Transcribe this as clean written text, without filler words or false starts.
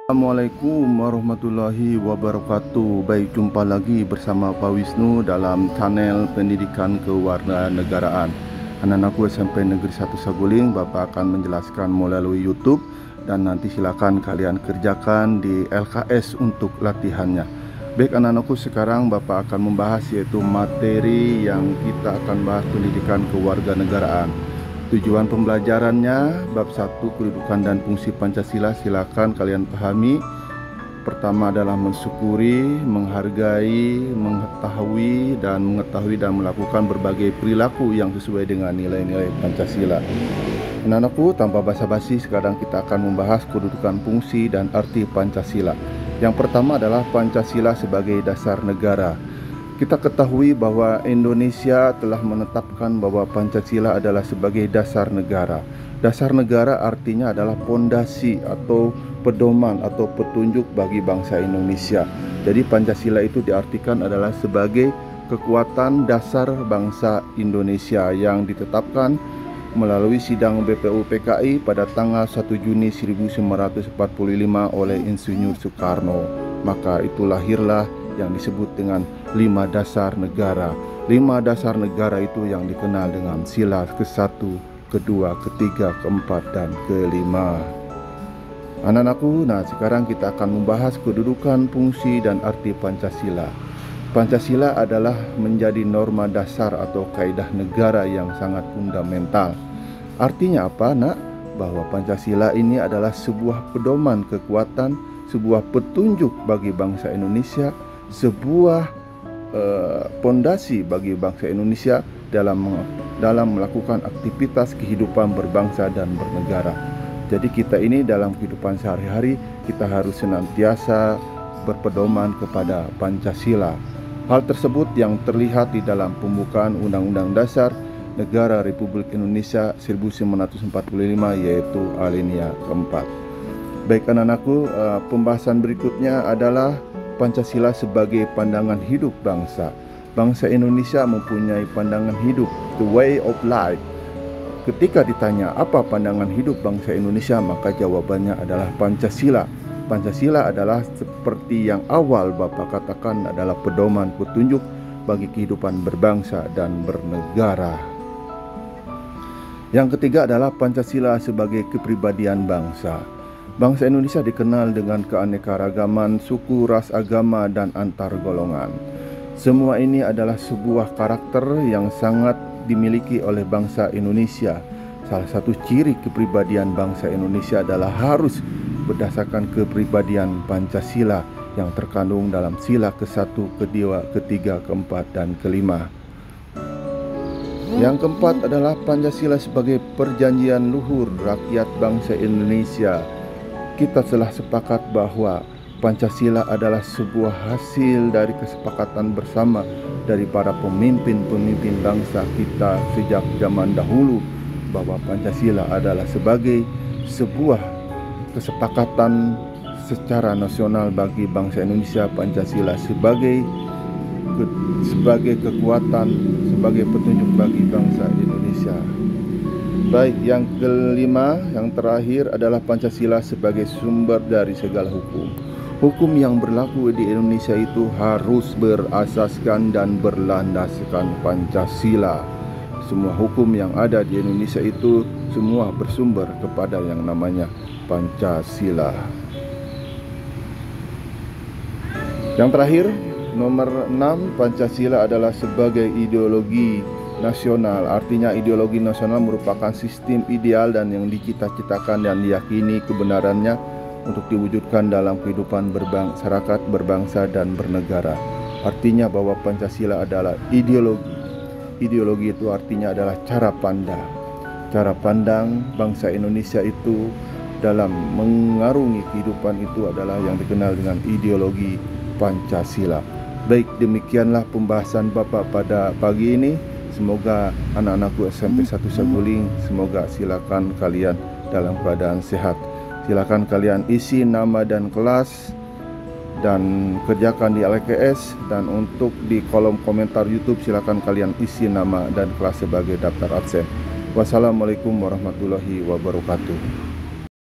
Assalamualaikum warahmatullahi wabarakatuh. Baik, jumpa lagi bersama Pak Wisnu dalam channel pendidikan kewarganegaraan. Anak-anakku SMP Negeri 1 Saguling, Bapak akan menjelaskan melalui YouTube dan nanti silakan kalian kerjakan di LKS untuk latihannya. Baik anak-anakku, sekarang Bapak akan membahas yaitu materi yang kita akan bahas pendidikan kewarganegaraan. Tujuan pembelajarannya bab 1 kedudukan dan fungsi Pancasila, silakan kalian pahami. Pertama adalah mensyukuri, menghargai, mengetahui dan melakukan berbagai perilaku yang sesuai dengan nilai-nilai Pancasila. Anak-anakku, tanpa basa-basi sekarang kita akan membahas kedudukan, fungsi dan arti Pancasila. Yang pertama adalah Pancasila sebagai dasar negara. Kita ketahui bahwa Indonesia telah menetapkan bahwa Pancasila adalah sebagai dasar negara. Dasar negara artinya adalah pondasi atau pedoman atau petunjuk bagi bangsa Indonesia. Jadi Pancasila itu diartikan adalah sebagai kekuatan dasar bangsa Indonesia yang ditetapkan melalui sidang BPU PKI pada tanggal 1 Juni 1945 oleh Insinyur Soekarno. Maka itu lahirlah yang disebut dengan 5 dasar negara. 5 dasar negara itu yang dikenal dengan sila ke-1, ke-2, ke-3, ke-4, dan ke-5. Anak-anakku, sekarang kita akan membahas kedudukan, fungsi, dan arti Pancasila. Pancasila adalah menjadi norma dasar atau kaidah negara yang sangat fundamental. Artinya apa, Nak? Bahwa Pancasila ini adalah sebuah pedoman kekuatan, sebuah petunjuk bagi bangsa Indonesia, sebuah pondasi bagi bangsa Indonesia dalam melakukan aktivitas kehidupan berbangsa dan bernegara. Jadi kita ini dalam kehidupan sehari-hari kita harus senantiasa berpedoman kepada Pancasila. Hal tersebut yang terlihat di dalam pembukaan Undang-Undang Dasar Negara Republik Indonesia 1945 yaitu alinea keempat. Baik anak-anakku, pembahasan berikutnya adalah Pancasila sebagai pandangan hidup bangsa. Bangsa Indonesia mempunyai pandangan hidup, the way of life. Ketika ditanya apa pandangan hidup bangsa Indonesia, maka jawabannya adalah Pancasila. Pancasila adalah seperti yang awal Bapak katakan adalah pedoman petunjuk bagi kehidupan berbangsa dan bernegara. Yang ketiga adalah Pancasila sebagai kepribadian bangsa. Bangsa Indonesia dikenal dengan keanekaragaman suku, ras, agama, dan antar golongan. Semua ini adalah sebuah karakter yang sangat dimiliki oleh bangsa Indonesia. Salah satu ciri kepribadian bangsa Indonesia adalah harus berdasarkan kepribadian Pancasila yang terkandung dalam sila ke-1, ke-2, ke-3, ke-4, dan ke-5. Yang keempat adalah Pancasila sebagai perjanjian luhur rakyat bangsa Indonesia. Kita telah sepakat bahwa Pancasila adalah sebuah hasil dari kesepakatan bersama dari para pemimpin-pemimpin bangsa kita sejak zaman dahulu, bahwa Pancasila adalah sebagai sebuah kesepakatan secara nasional bagi bangsa Indonesia. Pancasila sebagai kekuatan, sebagai petunjuk bagi bangsa Indonesia. Baik, yang kelima, yang terakhir adalah Pancasila sebagai sumber dari segala hukum. Hukum yang berlaku di Indonesia itu harus berasaskan dan berlandaskan Pancasila. Semua hukum yang ada di Indonesia itu semua bersumber kepada yang namanya Pancasila. Yang terakhir, nomor 6, Pancasila adalah sebagai ideologi nasional. Artinya ideologi nasional merupakan sistem ideal dan yang dicita-citakan dan diyakini kebenarannya untuk diwujudkan dalam kehidupan masyarakat, berbangsa, dan bernegara. Artinya bahwa Pancasila adalah ideologi. Ideologi itu artinya adalah cara pandang. Cara pandang bangsa Indonesia itu dalam mengarungi kehidupan itu adalah yang dikenal dengan ideologi Pancasila. Baik, demikianlah pembahasan Bapak pada pagi ini. Semoga anak-anakku SMP 1 Saguling, semoga silakan kalian dalam keadaan sehat. Silakan kalian isi nama dan kelas dan kerjakan di LKS, dan untuk di kolom komentar YouTube silakan kalian isi nama dan kelas sebagai daftar absen. Wassalamualaikum warahmatullahi wabarakatuh.